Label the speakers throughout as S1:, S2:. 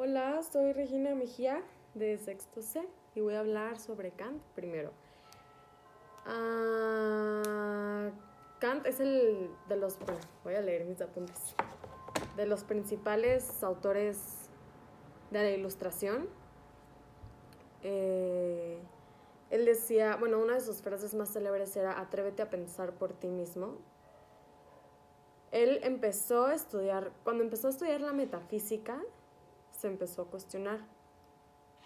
S1: Hola, soy Regina Mejía de Sexto C y voy a hablar sobre Kant primero. Kant es el de los, bueno, voy a leer mis apuntes, de los principales autores de la Ilustración. Él decía, bueno, una de sus frases más célebres era: atrévete a pensar por ti mismo. Él empezó a estudiar, cuando empezó a estudiar la metafísica, se empezó a cuestionar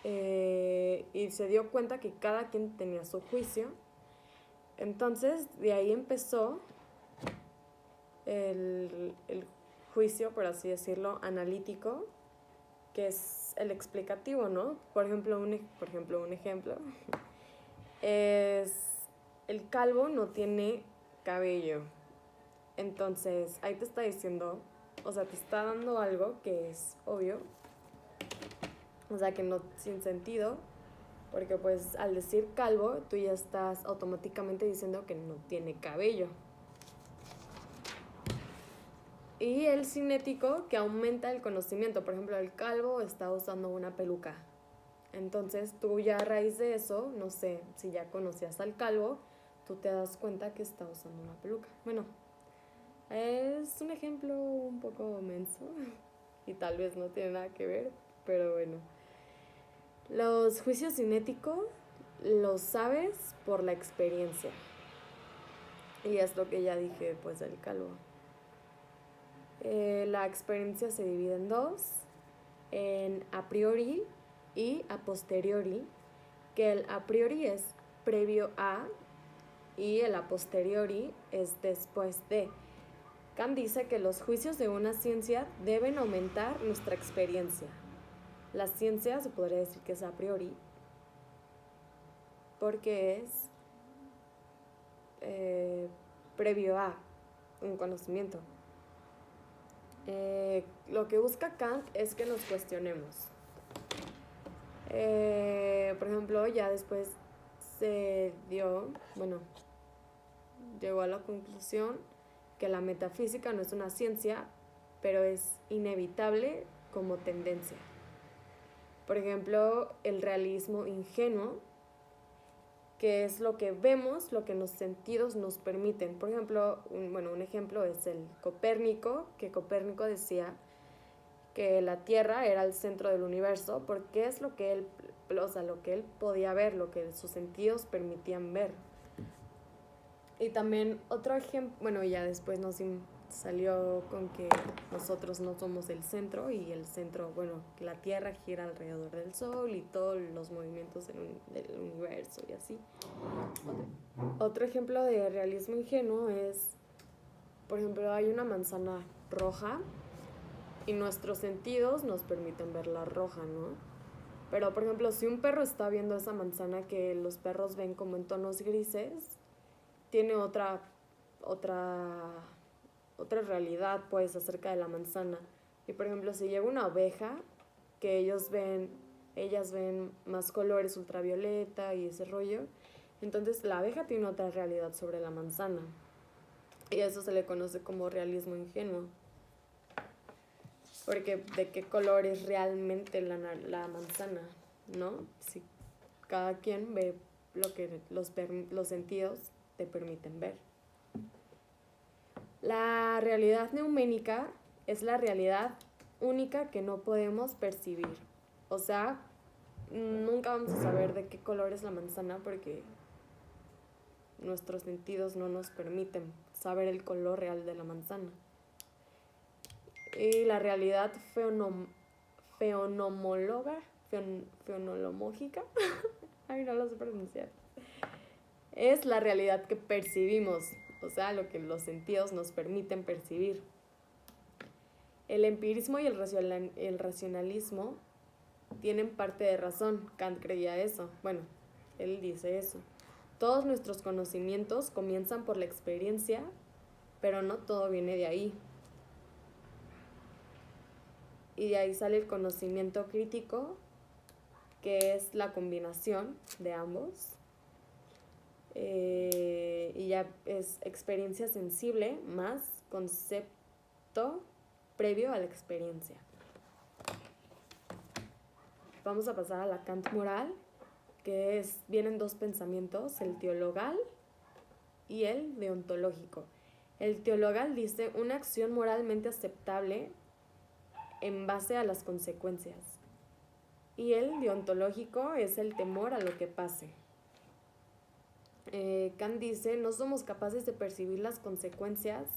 S1: y se dio cuenta que cada quien tenía su juicio. Entonces de ahí empezó el juicio, por así decirlo, analítico, que es el explicativo, ¿no? Por ejemplo, un ejemplo es: el calvo no tiene cabello. Entonces ahí te está diciendo, o sea, te está dando algo que es obvio, o sea, que no, sin sentido, porque pues al decir calvo tú ya estás automáticamente diciendo que no tiene cabello. Y el cinético, que aumenta el conocimiento. Por ejemplo, el calvo está usando una peluca. Entonces tú ya a raíz de eso, no sé, si ya conocías al calvo, tú te das cuenta que está usando una peluca. Bueno, es un ejemplo un poco menso y tal vez no tiene nada que ver, pero bueno. Los juicios cinéticos los sabes por la experiencia. Y es lo que ya dije pues del calvo. La experiencia se divide en dos: en a priori y a posteriori, que el a priori es previo a y el a posteriori es después de. Kant dice que los juicios de una ciencia deben aumentar nuestra experiencia. La ciencia se podría decir que es a priori porque es previo a un conocimiento. Lo que busca Kant es que nos cuestionemos. Por ejemplo, ya después llegó a la conclusión que la metafísica no es una ciencia, pero es inevitable como tendencia. Por ejemplo, el realismo ingenuo, que es lo que vemos, lo que los sentidos nos permiten. Por ejemplo, un ejemplo es el Copérnico, que Copérnico decía que la Tierra era el centro del universo, porque es lo que él podía ver, lo que sus sentidos permitían ver. Y también otro ejemplo, ya después nos salió con que nosotros no somos el centro, y el centro, que la Tierra gira alrededor del Sol y todos los movimientos del universo y así. Otro ejemplo de realismo ingenuo es, por ejemplo, hay una manzana roja y nuestros sentidos nos permiten verla roja, ¿no? Pero, por ejemplo, si un perro está viendo esa manzana que los perros ven como en tonos grises, tiene otra realidad, pues, acerca de la manzana. Y, por ejemplo, si llega una oveja, que ellas ven más colores, ultravioleta y ese rollo, entonces la abeja tiene otra realidad sobre la manzana. Y eso se le conoce como realismo ingenuo. Porque ¿de qué color es realmente la manzana? ¿No? Si cada quien ve lo que los sentidos te permiten ver. La realidad neuménica es la realidad única que no podemos percibir. O sea, nunca vamos a saber de qué color es la manzana porque nuestros sentidos no nos permiten saber el color real de la manzana. Y la realidad feonolomógica, ay, no lo sé pronunciar, es la realidad que percibimos, o sea, lo que los sentidos nos permiten percibir. El empirismo y el racionalismo tienen parte de razón. Kant creía eso. Él dice eso. Todos nuestros conocimientos comienzan por la experiencia, pero no todo viene de ahí. Y de ahí sale el conocimiento crítico, que es la combinación de ambos. Y ya es experiencia sensible más concepto previo a la experiencia. vamos a pasar a la Kant moral, que vienen dos pensamientos, el teologal y el deontológico. El teologal dice una acción moralmente aceptable en base a las consecuencias. Y el deontológico es el temor a lo que pase. Kant dice, no somos capaces de percibir las consecuencias,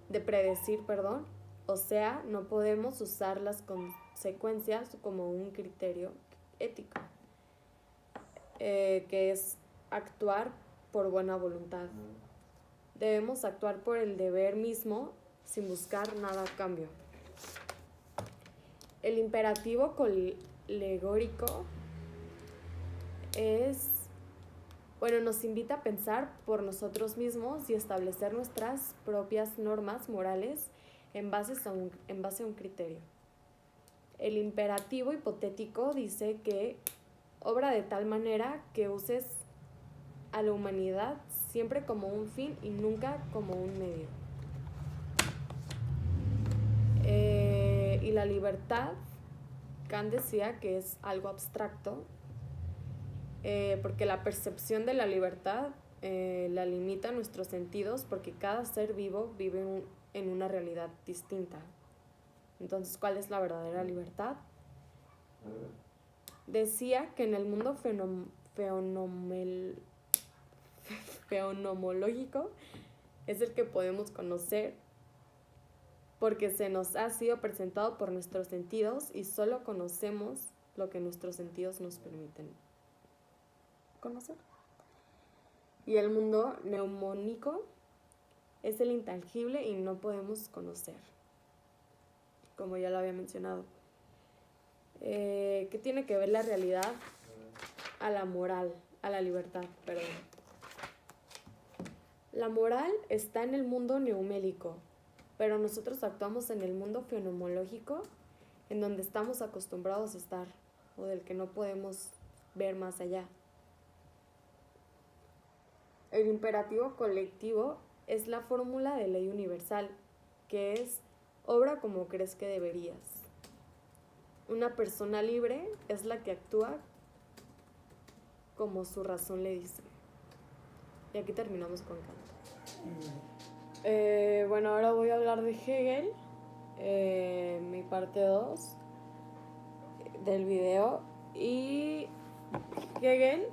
S1: de predecir, o sea, no podemos usar las consecuencias como un criterio ético, que es actuar por buena voluntad. Debemos actuar por el deber mismo sin buscar nada a cambio. El imperativo colegórico nos invita a pensar por nosotros mismos y establecer nuestras propias normas morales en base a un criterio. El imperativo hipotético dice que obra de tal manera que uses a la humanidad siempre como un fin y nunca como un medio. Y la libertad, Kant decía que es algo abstracto, porque la percepción de la libertad la limita a nuestros sentidos, porque cada ser vivo vive en una realidad distinta. Entonces, ¿cuál es la verdadera libertad? Decía que en el mundo fenomenológico es el que podemos conocer, porque se nos ha sido presentado por nuestros sentidos y solo conocemos lo que nuestros sentidos nos permiten conocer. Y el mundo mnemónico es el intangible y no podemos conocer, como ya lo había mencionado. ¿Qué tiene que ver la realidad a la moral, a la libertad, perdón? La moral está en el mundo neumélico, pero nosotros actuamos en el mundo fenomenológico, en donde estamos acostumbrados a estar, o del que no podemos ver más allá. El imperativo colectivo es la fórmula de ley universal, que es obra como crees que deberías. Una persona libre es la que actúa como su razón le dice. Y aquí terminamos con Kant. Ahora voy a hablar de Hegel, mi parte 2 del video. Y Hegel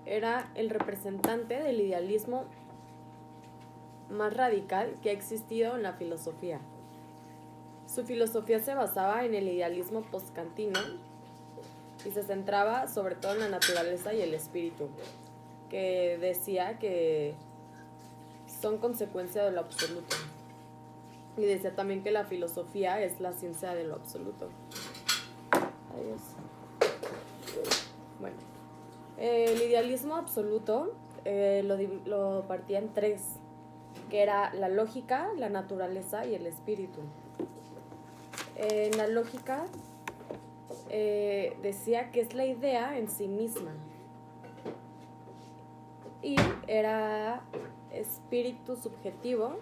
S1: era el representante del idealismo más radical que ha existido en la filosofía. Su filosofía se basaba en el idealismo postkantino y se centraba sobre todo en la naturaleza y el espíritu, que decía que son consecuencia de lo absoluto. Y decía también que la filosofía es la ciencia de lo absoluto. Adiós. Bueno, el idealismo absoluto lo partía en 3, que era la lógica, la naturaleza y el espíritu. En la lógica decía que es la idea en sí misma, y era espíritu subjetivo.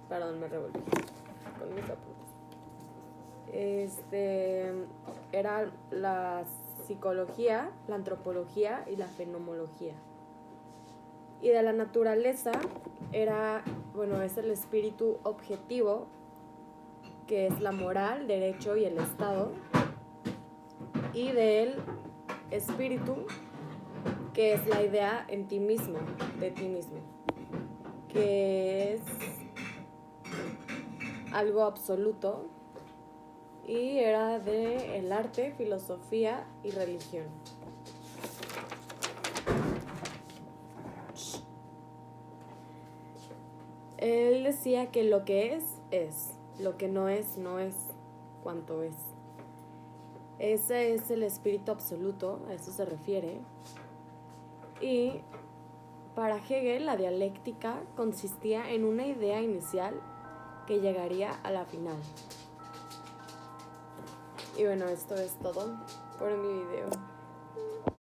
S1: Perdón, me revolví con mis apuntes. Era la psicología, la antropología y la fenomenología. Y de la naturaleza es el espíritu objetivo, que es la moral, derecho y el Estado. Y del espíritu, que es la idea en ti mismo, de ti mismo, que es algo absoluto. Y era de el arte, filosofía y religión. Él decía que lo que es, lo que no es cuanto es. Ese es el espíritu absoluto, a eso se refiere. Y para Hegel la dialéctica consistía en una idea inicial que llegaría a la final. Y bueno, esto es todo por mi video.